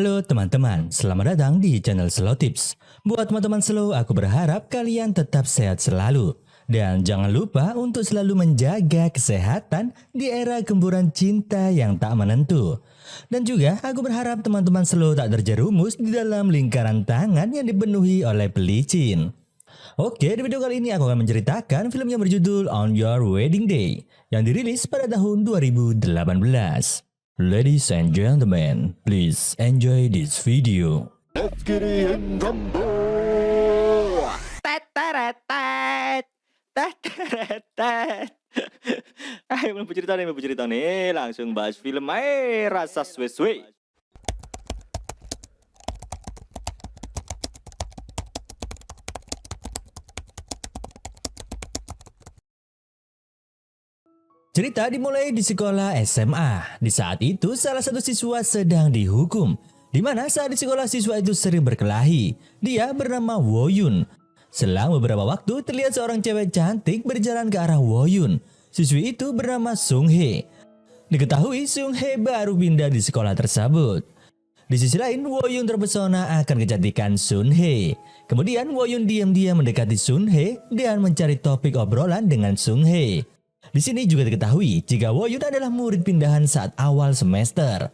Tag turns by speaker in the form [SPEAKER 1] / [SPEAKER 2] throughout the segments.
[SPEAKER 1] Halo teman-teman, selamat datang di channel Slow Tips. Buat teman-teman slow, aku berharap kalian tetap sehat selalu. Dan jangan lupa untuk selalu menjaga kesehatan di era gemburan cinta yang tak menentu. Dan juga aku berharap teman-teman slow tak terjerumus di dalam lingkaran tangan yang dipenuhi oleh pelicin. Oke, di video kali ini aku akan menceritakan film yang berjudul On Your Wedding Day yang dirilis pada tahun 2018. Ladies and gentlemen, please enjoy this video.
[SPEAKER 2] Let's get in rumble.
[SPEAKER 3] Teteretet, teteretet. Ayo mau cerita nih, langsung bahas film aja, rasa suwe-suwe.
[SPEAKER 1] Cerita dimulai di sekolah SMA. Di saat itu salah satu siswa sedang dihukum. Di mana saat di sekolah siswa itu sering berkelahi. Dia bernama Woyun. Selang beberapa waktu terlihat seorang cewek cantik berjalan ke arah Woyun. Siswi itu bernama Sunghae. Diketahui Sunghae baru pindah di sekolah tersebut. Di sisi lain, Woyun terpesona akan kecantikan Sunghae. Kemudian Woyun diam-diam mendekati Sunghae dan mencari topik obrolan dengan Sunghae. Di sini juga diketahui jika Woyun adalah murid pindahan saat awal semester.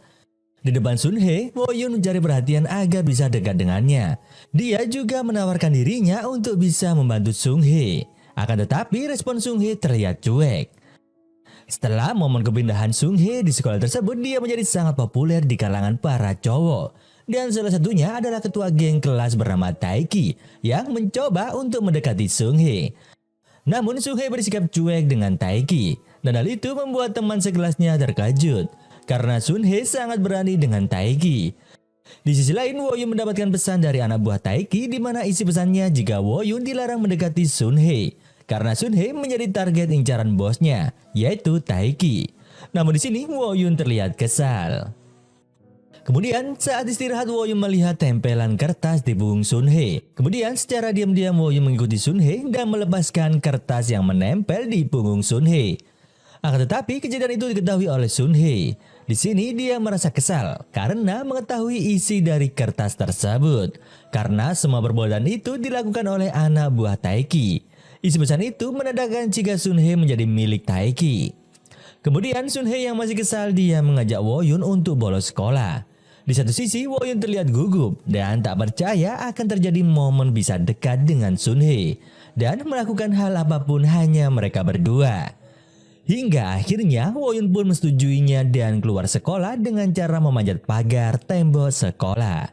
[SPEAKER 1] Di depan Sunghae, Woyun mencari perhatian agar bisa dekat dengannya. Dia juga menawarkan dirinya untuk bisa membantu Sunghae. Akan tetapi respon Sunghae terlihat cuek. Setelah momen kepindahan Sunghae di sekolah tersebut, dia menjadi sangat populer di kalangan para cowok. Dan salah satunya adalah ketua geng kelas bernama Taiki yang mencoba untuk mendekati Sunghae. Namun Sunghae bersikap cuek dengan Taiki, dan hal itu membuat teman sekelasnya terkejut karena Sunghae sangat berani dengan Taiki. Di sisi lain, Woyun mendapatkan pesan dari anak buah Taiki di mana isi pesannya jika Woyun dilarang mendekati Sunghae karena Sunghae menjadi target incaran bosnya, yaitu Taiki. Namun di sini Woyun terlihat kesal. Kemudian saat istirahat Woyun melihat tempelan kertas di punggung Sunghae. Kemudian secara diam-diam Woyun mengikuti Sunghae dan melepaskan kertas yang menempel di punggung Sunghae. Akan tetapi kejadian itu diketahui oleh Sunghae. Di sini dia merasa kesal karena mengetahui isi dari kertas tersebut. Karena semua perbuatan itu dilakukan oleh anak buah Taiki. Isi pesan itu menandakan jika Sunghae menjadi milik Taiki. Kemudian Sunghae yang masih kesal dia mengajak Woyun untuk bolos sekolah. Di satu sisi Woyun terlihat gugup dan tak percaya akan terjadi momen bisa dekat dengan Sunghae dan melakukan hal apapun hanya mereka berdua. Hingga akhirnya Woyun pun menyetujui dan keluar sekolah dengan cara memanjat pagar tembok sekolah.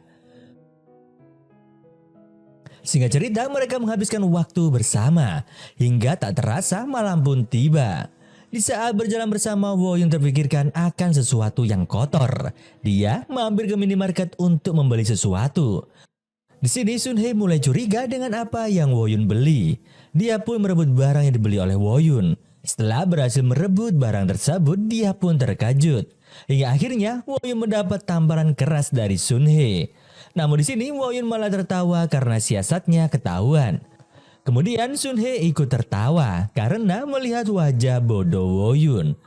[SPEAKER 1] Singkat cerita mereka menghabiskan waktu bersama hingga tak terasa malam pun tiba. Di saat berjalan bersama, Woyun terpikirkan akan sesuatu yang kotor. Dia mampir ke minimarket untuk membeli sesuatu. Di sini Sunghae mulai curiga dengan apa yang Woyun beli. Dia pun merebut barang yang dibeli oleh Woyun. Setelah berhasil merebut barang tersebut, dia pun terkejut. Hingga akhirnya Woyun mendapat tamparan keras dari Sunghae. Namun di sini Woyun malah tertawa karena siasatnya ketahuan. Kemudian Sunghae ikut tertawa karena melihat wajah bodoh Woyun.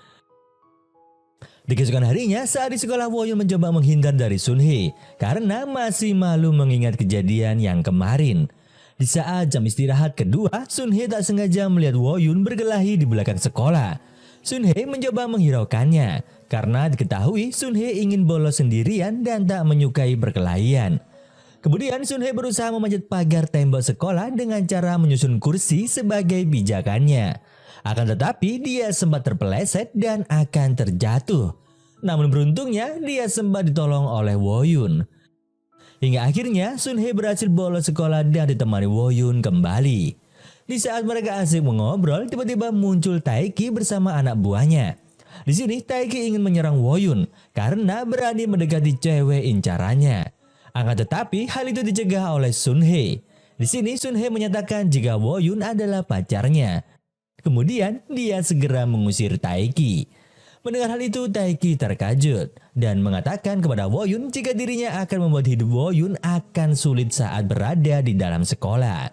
[SPEAKER 1] Di keesokan harinya saat di sekolah Woyun mencoba menghindar dari Sunghae karena masih malu mengingat kejadian yang kemarin. Di saat jam istirahat kedua, Sunghae tak sengaja melihat Woyun berkelahi di belakang sekolah. Sunghae mencoba menghiraukannya karena diketahui Sunghae ingin bolos sendirian dan tak menyukai perkelahian. Kemudian Sunghae berusaha memanjat pagar tembok sekolah dengan cara menyusun kursi sebagai pijakannya. Akan tetapi dia sempat terpeleset dan akan terjatuh. Namun beruntungnya dia sempat ditolong oleh Woyun. Hingga akhirnya Sunghae berhasil bolos sekolah dan ditemani Woyun kembali. Di saat mereka asik mengobrol, tiba-tiba muncul Taiki bersama anak buahnya. Di sini Taiki ingin menyerang Woyun karena berani mendekati cewek incarannya. Akan tetapi hal itu dicegah oleh Sunghae. Di sini Sunghae menyatakan jika Woyun adalah pacarnya. Kemudian dia segera mengusir Taiki. Mendengar hal itu Taiki terkejut dan mengatakan kepada Woyun jika dirinya akan membuat hidup Woyun akan sulit saat berada di dalam sekolah.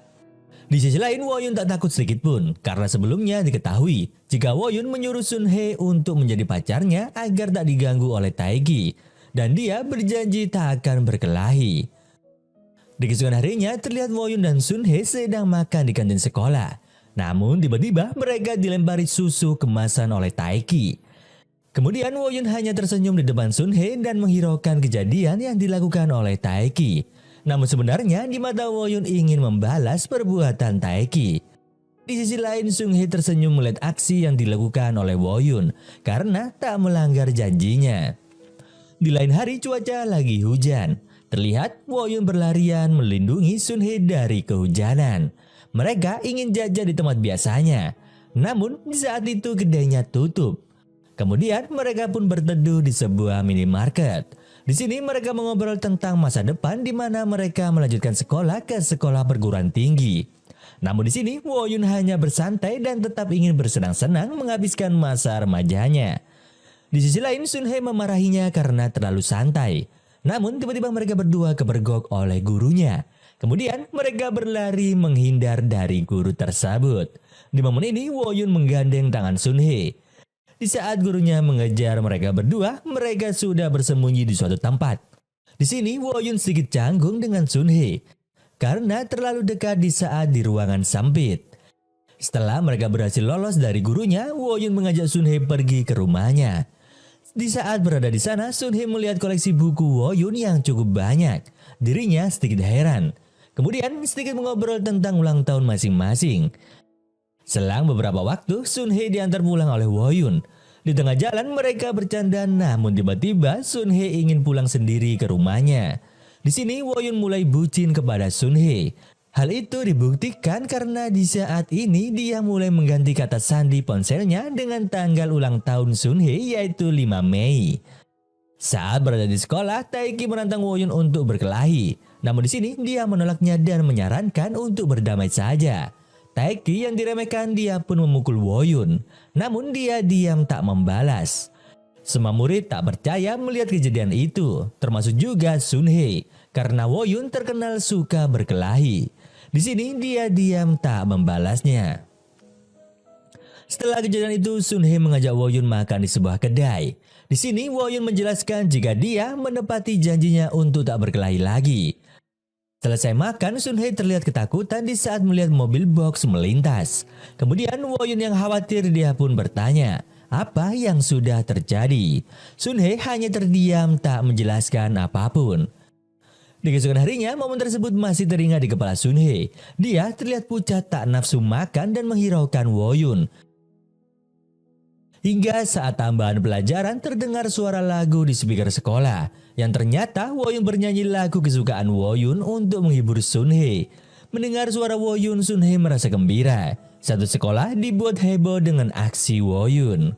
[SPEAKER 1] Di sisi lain Woyun tak takut sedikit pun karena sebelumnya diketahui jika Woyun menyuruh Sunghae untuk menjadi pacarnya agar tak diganggu oleh Taiki. dan dia berjanji tak akan berkelahi. Di keesokan harinya terlihat Woyun dan Sun Hye sedang makan di kantin sekolah. Namun tiba-tiba mereka dilempari susu kemasan oleh Taeki. Kemudian Woyun hanya tersenyum di depan Sun Hye dan menghiraukan kejadian yang dilakukan oleh Taeki. Namun sebenarnya di mata Woyun ingin membalas perbuatan Taeki. Di sisi lain Sun Hye tersenyum melihat aksi yang dilakukan oleh Woyun karena tak melanggar janjinya. Di lain hari cuaca lagi hujan. Terlihat Woyun berlarian melindungi Sun Hye dari kehujanan. Mereka ingin jajan di tempat biasanya. Namun di saat itu kedainya tutup. Kemudian mereka pun berteduh di sebuah minimarket. Di sini mereka mengobrol tentang masa depan di mana mereka melanjutkan sekolah ke sekolah perguruan tinggi. Namun di sini Woyun hanya bersantai dan tetap ingin bersenang-senang menghabiskan masa remajanya. Di sisi lain Sun Hye memarahinya karena terlalu santai. Namun tiba-tiba mereka berdua kepergok oleh gurunya. Kemudian mereka berlari menghindar dari guru tersebut. Di momen ini Woyun menggandeng tangan Sun Hye. Di saat gurunya mengejar mereka berdua, mereka sudah bersembunyi di suatu tempat. Di sini Woyun sedikit canggung dengan Sun Hye karena terlalu dekat di saat di ruangan sempit. Setelah mereka berhasil lolos dari gurunya, Woyun mengajak Sun Hye pergi ke rumahnya. Di saat berada di sana, Sun Hye melihat koleksi buku Woyun yang cukup banyak. Dirinya sedikit heran. Kemudian sedikit mengobrol tentang ulang tahun masing-masing. Selang beberapa waktu, Sun Hye diantar pulang oleh Woyun. Di tengah jalan mereka bercanda, namun tiba-tiba Sun Hye ingin pulang sendiri ke rumahnya. Di sini Woyun mulai bucin kepada Sun Hye. Hal itu dibuktikan karena di saat ini dia mulai mengganti kata sandi ponselnya dengan tanggal ulang tahun Sun Hye yaitu 5 Mei. Saat berada di sekolah, Taeki menantang Woyun untuk berkelahi. Namun di sini dia menolaknya dan menyarankan untuk berdamai saja. Taeki yang diremehkan dia pun memukul Woyun. Namun dia diam tak membalas. Semua murid tak percaya melihat kejadian itu, termasuk juga Sun Hye, karena Woyun terkenal suka berkelahi. Di sini dia diam tak membalasnya. Setelah kejadian itu, Sun Hye mengajak Woyun makan di sebuah kedai. Di sini Woyun menjelaskan jika dia menepati janjinya untuk tak berkelahi lagi. Selesai makan, Sun Hye terlihat ketakutan di saat melihat mobil box melintas. Kemudian Woyun yang khawatir dia pun bertanya, apa yang sudah terjadi? Sun Hye hanya terdiam tak menjelaskan apapun. Di keesokan harinya, momen tersebut masih teringat di kepala Sun Hye. Dia terlihat pucat tak nafsu makan dan menghiraukan Woyun. Hingga saat tambahan pelajaran terdengar suara lagu di speaker sekolah. Yang ternyata Woyun bernyanyi lagu kesukaan Woyun untuk menghibur Sun Hye. Mendengar suara Woyun, Sun Hye merasa gembira. Satu sekolah dibuat heboh dengan aksi Woyun.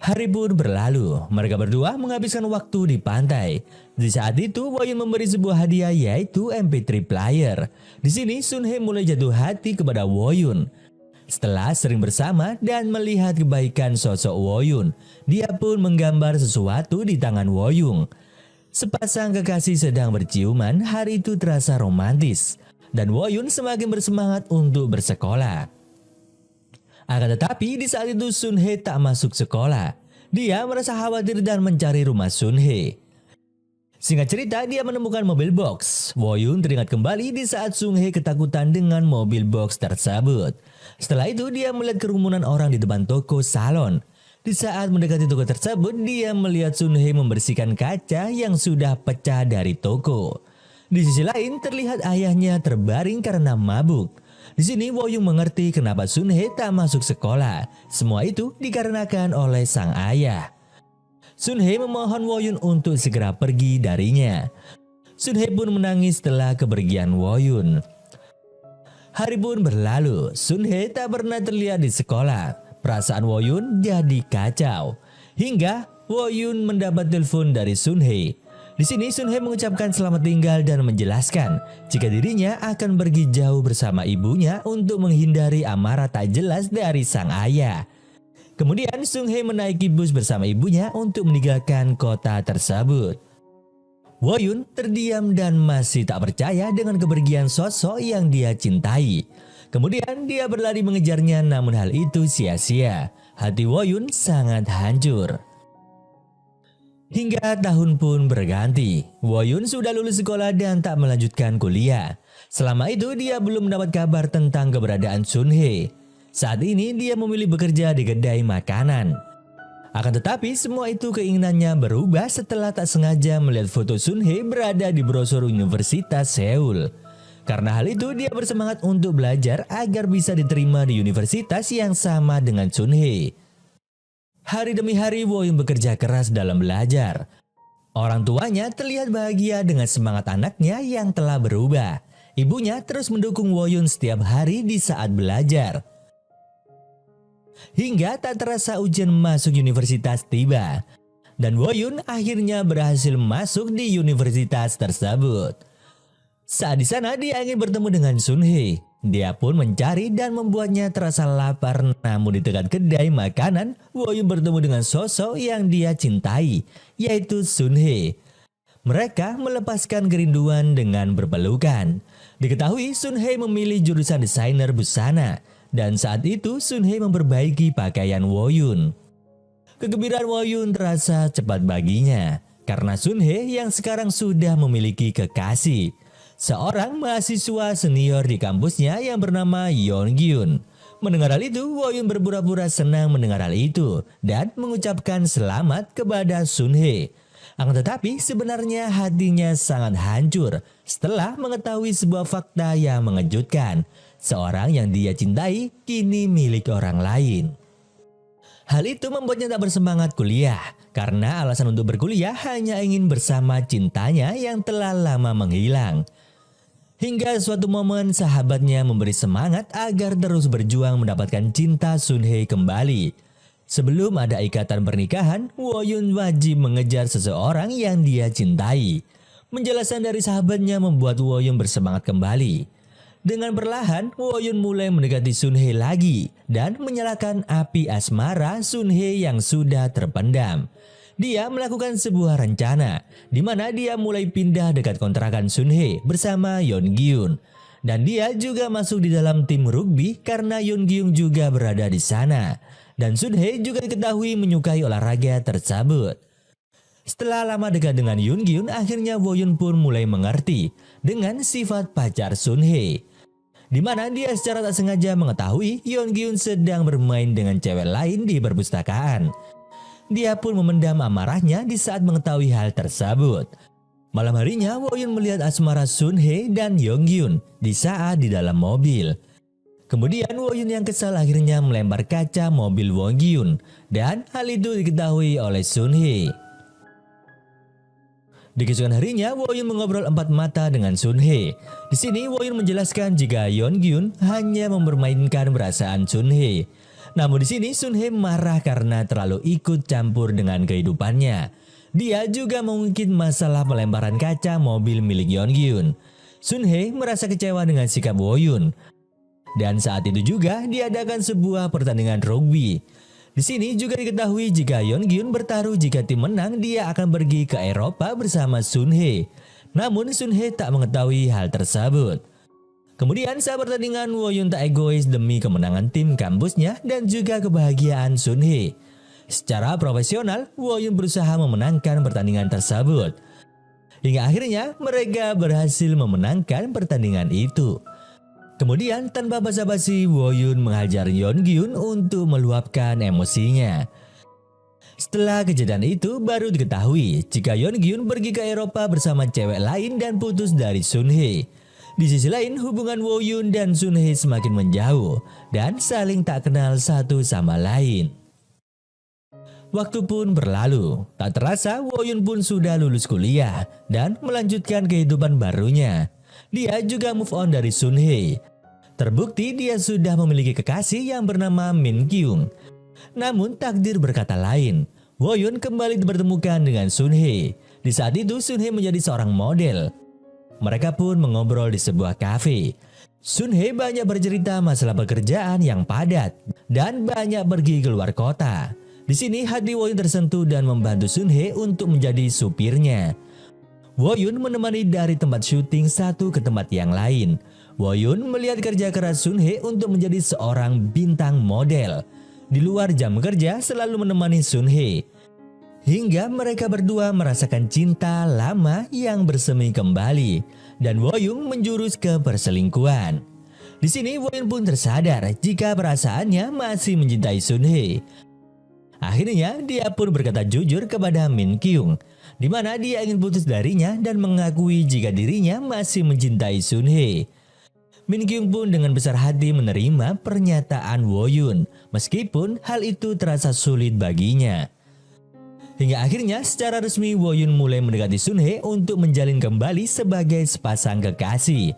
[SPEAKER 1] Hari pun berlalu, mereka berdua menghabiskan waktu di pantai. Di saat itu, Woyun memberi sebuah hadiah yaitu MP3 player. Di sini, Sun Hye mulai jatuh hati kepada Woyun. Setelah sering bersama dan melihat kebaikan sosok Woyun, dia pun menggambar sesuatu di tangan Woyun. Sepasang kekasih sedang berciuman, hari itu terasa romantis. Dan Woyun semakin bersemangat untuk bersekolah. Akan tetapi di saat itu Sun Hye tak masuk sekolah. Dia merasa khawatir dan mencari rumah Sun Hye. Singkat cerita, dia menemukan mobil box. Woyun teringat kembali di saat Sun Hye ketakutan dengan mobil box tersebut. Setelah itu dia melihat kerumunan orang di depan toko salon. Di saat mendekati toko tersebut, dia melihat Sun Hye membersihkan kaca yang sudah pecah dari toko. Di sisi lain terlihat ayahnya terbaring karena mabuk. Di sini Woyun mengerti kenapa Sun Hye tak masuk sekolah. Semua itu dikarenakan oleh sang ayah. Sun Hye memohon Woyun untuk segera pergi darinya. Sun Hye pun menangis setelah kepergian Woyun. Hari pun berlalu, Sun Hye tak pernah terlihat di sekolah. Perasaan Woyun jadi kacau. Hingga Woyun mendapat telepon dari Sun Hye. Di sini Sun Hye mengucapkan selamat tinggal dan menjelaskan jika dirinya akan pergi jauh bersama ibunya untuk menghindari amarah tak jelas dari sang ayah. Kemudian Sun Hye menaiki bus bersama ibunya untuk meninggalkan kota tersebut. Woyun terdiam dan masih tak percaya dengan kepergian sosok yang dia cintai. Kemudian dia berlari mengejarnya, namun hal itu sia-sia. Hati Woyun sangat hancur. Hingga tahun pun berganti, Woyun sudah lulus sekolah dan tak melanjutkan kuliah. Selama itu dia belum mendapat kabar tentang keberadaan Sunhee. Saat ini dia memilih bekerja di kedai makanan. Akan tetapi semua itu keinginannya berubah setelah tak sengaja melihat foto Sunhee berada di brosur Universitas Seoul. Karena hal itu dia bersemangat untuk belajar agar bisa diterima di universitas yang sama dengan Sunhee. Hari demi hari Woyun bekerja keras dalam belajar. Orang tuanya terlihat bahagia dengan semangat anaknya yang telah berubah. Ibunya terus mendukung Woyun setiap hari di saat belajar. Hingga tak terasa ujian masuk universitas tiba. Dan Woyun akhirnya berhasil masuk di universitas tersebut. Saat di sana dia ingin bertemu dengan Sunhee. Dia pun mencari dan membuatnya terasa lapar, namun di dekat kedai makanan, Woyun bertemu dengan sosok yang dia cintai, yaitu Sunhee. Mereka melepaskan kerinduan dengan berpelukan. Diketahui Sunhee memilih jurusan desainer busana, dan saat itu Sunhee memperbaiki pakaian Woyun. Kegembiraan Woyun terasa cepat baginya, karena Sunhee yang sekarang sudah memiliki kekasih. Seorang mahasiswa senior di kampusnya yang bernama Yeongyun. Mendengar hal itu, Woyun berpura-pura senang mendengar hal itu dan mengucapkan selamat kepada Sunhee. Akan tetapi sebenarnya hatinya sangat hancur setelah mengetahui sebuah fakta yang mengejutkan. Seorang yang dia cintai kini milik orang lain. Hal itu membuatnya tak bersemangat kuliah karena alasan untuk berkuliah hanya ingin bersama cintanya yang telah lama menghilang. Hingga suatu momen sahabatnya memberi semangat agar terus berjuang mendapatkan cinta Sunhee kembali. Sebelum ada ikatan pernikahan, Woyun wajib mengejar seseorang yang dia cintai. Penjelasan dari sahabatnya membuat Woyun bersemangat kembali. Dengan perlahan, Woyun mulai mendekati Sunhee lagi dan menyalakan api asmara Sunhee yang sudah terpendam. Dia melakukan sebuah rencana di mana dia mulai pindah dekat kontrakan Sunhee bersama Yeongyun. Dan dia juga masuk di dalam tim rugby karena Yeongyun juga berada di sana. Dan Sunhee juga diketahui menyukai olahraga tersebut. Setelah lama dekat dengan Yeongyun, akhirnya Woyun pun mulai mengerti dengan sifat pacar Sunhee. Di mana dia secara tak sengaja mengetahui Yeongyun sedang bermain dengan cewek lain di perpustakaan. Dia pun memendam amarahnya di saat mengetahui hal tersebut. Malam harinya, Woyun melihat asmara Sunhee dan Yeongyun di saat di dalam mobil. Kemudian Woyun yang kesal akhirnya melempar kaca mobil Yeongyun dan hal itu diketahui oleh Sunhee. Di keesokan harinya, Woyun mengobrol empat mata dengan Sunhee. Di sini Woyun menjelaskan jika Yeongyun hanya mempermainkan perasaan Sunhee. Namun di sini Sunhee marah karena terlalu ikut campur dengan kehidupannya. Dia juga mengungkit masalah pelemparan kaca mobil milik Yeongyun. Sunhee merasa kecewa dengan sikap Woyun. Dan saat itu juga diadakan sebuah pertandingan rugby. Di sini juga diketahui jika Yeongyun bertaruh jika tim menang dia akan pergi ke Eropa bersama Sunhee. Namun Sunhee tak mengetahui hal tersebut. Kemudian saat pertandingan, Woyun tak egois demi kemenangan tim kampusnya dan juga kebahagiaan Sunhee. Secara profesional, Woyun berusaha memenangkan pertandingan tersebut. Hingga akhirnya mereka berhasil memenangkan pertandingan itu. Kemudian tanpa basa-basi, Woyun menghajar Yeongyun untuk meluapkan emosinya. Setelah kejadian itu baru diketahui jika Yeongyun pergi ke Eropa bersama cewek lain dan putus dari Sunhee. Di sisi lain, hubungan Woyun dan Sunhee semakin menjauh dan saling tak kenal satu sama lain. Waktu pun berlalu, tak terasa Woyun pun sudah lulus kuliah dan melanjutkan kehidupan barunya. Dia juga move on dari Sunhee. Terbukti dia sudah memiliki kekasih yang bernama Min Kyung. Namun takdir berkata lain, Woyun kembali dipertemukan dengan Sunhee. Di saat itu Sunhee menjadi seorang model. Mereka pun mengobrol di sebuah kafe. Sunhee banyak bercerita masalah pekerjaan yang padat dan banyak pergi keluar kota. Di sini hati Woyun tersentuh dan membantu Sunhee untuk menjadi supirnya. Woyun menemani dari tempat syuting satu ke tempat yang lain. Woyun melihat kerja keras Sunhee untuk menjadi seorang bintang model. Di luar jam kerja selalu menemani Sunhee. Hingga mereka berdua merasakan cinta lama yang bersemi kembali dan Woyung menjurus ke perselingkuhan. Di sini Woyun pun tersadar jika perasaannya masih mencintai Sunhee. Akhirnya dia pun berkata jujur kepada Min Kyung, di mana dia ingin putus darinya dan mengakui jika dirinya masih mencintai Sunhee. Min Kyung pun dengan besar hati menerima pernyataan Woyun, meskipun hal itu terasa sulit baginya. Hingga akhirnya secara resmi Woyun mulai mendekati Sunhee untuk menjalin kembali sebagai sepasang kekasih.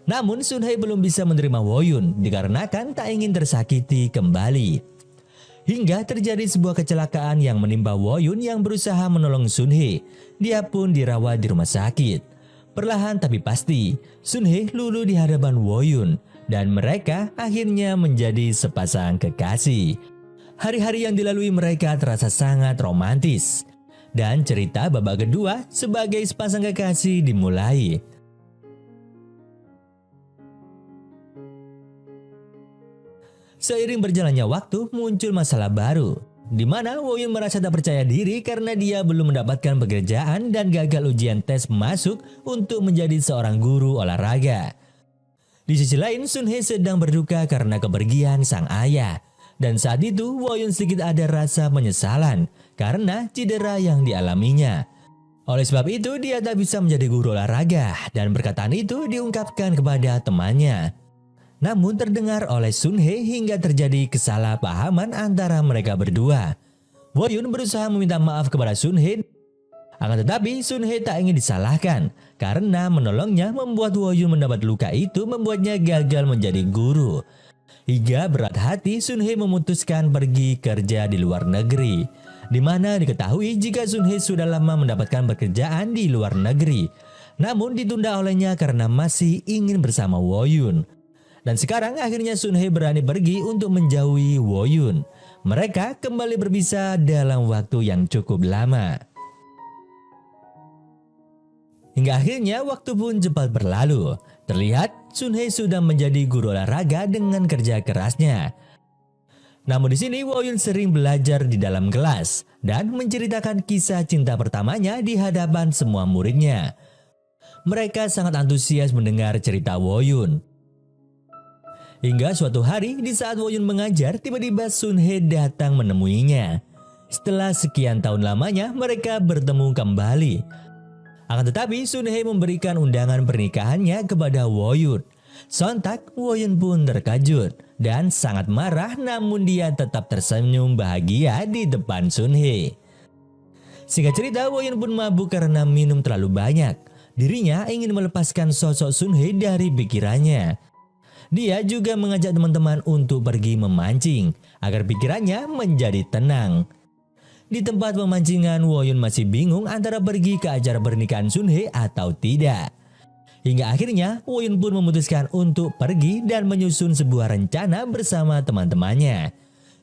[SPEAKER 1] Namun Sunhee belum bisa menerima Woyun dikarenakan tak ingin tersakiti kembali. Hingga terjadi sebuah kecelakaan yang menimpa Woyun yang berusaha menolong Sunhee. Dia pun dirawat di rumah sakit. Perlahan tapi pasti, Sunhee luluh di hadapan Woyun dan mereka akhirnya menjadi sepasang kekasih. Hari-hari yang dilalui mereka terasa sangat romantis. Dan cerita babak kedua sebagai sepasang kekasih dimulai. Seiring berjalannya waktu muncul masalah baru, di mana Woyun merasa tak percaya diri karena dia belum mendapatkan pekerjaan dan gagal ujian tes masuk untuk menjadi seorang guru olahraga. Di sisi lain Sunhee sedang berduka karena kepergian sang ayah. Dan saat itu Woyun sedikit ada rasa penyesalan karena cedera yang dialaminya. Oleh sebab itu dia tak bisa menjadi guru olahraga dan perkataan itu diungkapkan kepada temannya. Namun terdengar oleh Sunhee hingga terjadi kesalahpahaman antara mereka berdua. Woyun berusaha meminta maaf kepada Sunhee. Akan tetapi Sunhee tak ingin disalahkan karena menolongnya membuat Woyun mendapat luka itu membuatnya gagal menjadi guru. Hingga berat hati Sunhee memutuskan pergi kerja di luar negeri, di mana diketahui jika Sunhee sudah lama mendapatkan pekerjaan di luar negeri, namun ditunda olehnya karena masih ingin bersama Woyun. Dan sekarang akhirnya Sunhee berani pergi untuk menjauhi Woyun. Mereka kembali berpisah dalam waktu yang cukup lama. Hingga akhirnya waktu pun cepat berlalu. Terlihat Sunhee sudah menjadi guru olahraga dengan kerja kerasnya. Namun di sini Woyun sering belajar di dalam kelas dan menceritakan kisah cinta pertamanya di hadapan semua muridnya. Mereka sangat antusias mendengar cerita Woyun. Hingga suatu hari di saat Woyun mengajar, tiba-tiba Sunhee datang menemuinya. Setelah sekian tahun lamanya mereka bertemu kembali. Akan tetapi Sunhee memberikan undangan pernikahannya kepada Woyun. Sontak Woyun pun terkejut dan sangat marah, namun dia tetap tersenyum bahagia di depan Sunhee. Singkat cerita Woyun pun mabuk karena minum terlalu banyak. Dirinya ingin melepaskan sosok Sunhee dari pikirannya. Dia juga mengajak teman-teman untuk pergi memancing agar pikirannya menjadi tenang. Di tempat pemancingan Woyun masih bingung antara pergi ke acara pernikahan Sunhee atau tidak. Hingga akhirnya Woyun pun memutuskan untuk pergi dan menyusun sebuah rencana bersama teman-temannya.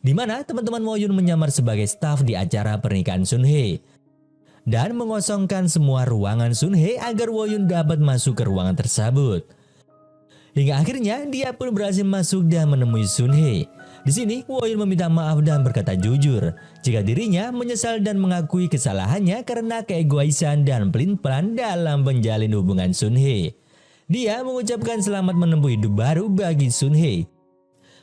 [SPEAKER 1] Di mana teman-teman Woyun menyamar sebagai staf di acara pernikahan Sunhee. Dan mengosongkan semua ruangan Sunhee agar Woyun dapat masuk ke ruangan tersebut. Hingga akhirnya dia pun berhasil masuk dan menemui Sunhee. Di sini Woyun meminta maaf dan berkata jujur jika dirinya menyesal dan mengakui kesalahannya karena keegoisan dan pelin-pelan dalam menjalin hubungan Sunhee. Dia mengucapkan selamat menempuh hidup baru bagi Sunhee.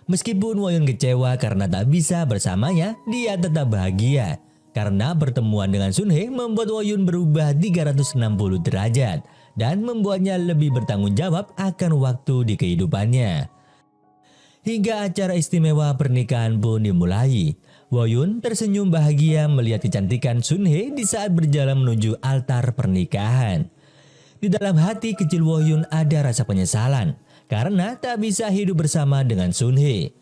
[SPEAKER 1] Meskipun Woyun kecewa karena tak bisa bersamanya, dia tetap bahagia karena pertemuan dengan Sunhee membuat Woyun berubah 360 derajat dan membuatnya lebih bertanggung jawab akan waktu di kehidupannya. Hingga acara istimewa pernikahan pun dimulai. Woyun tersenyum bahagia melihat kecantikan Sunhee di saat berjalan menuju altar pernikahan. Di dalam hati kecil Woyun ada rasa penyesalan karena tak bisa hidup bersama dengan Sunhee.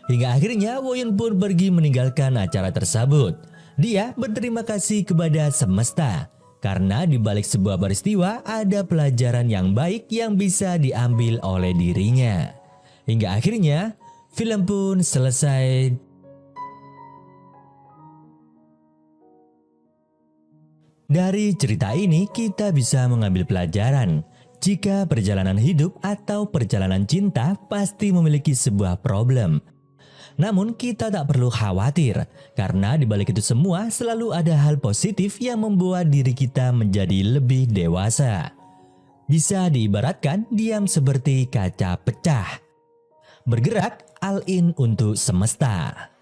[SPEAKER 1] Hingga akhirnya Woyun pun pergi meninggalkan acara tersebut. Dia berterima kasih kepada semesta karena di balik sebuah peristiwa ada pelajaran yang baik yang bisa diambil oleh dirinya. Hingga akhirnya film pun selesai. Dari cerita ini kita bisa mengambil pelajaran jika perjalanan hidup atau perjalanan cinta pasti memiliki sebuah problem. Namun kita tak perlu khawatir, karena di balik itu semua selalu ada hal positif yang membuat diri kita menjadi lebih dewasa. Bisa diibaratkan diam seperti kaca pecah. Bergerak all in untuk semesta.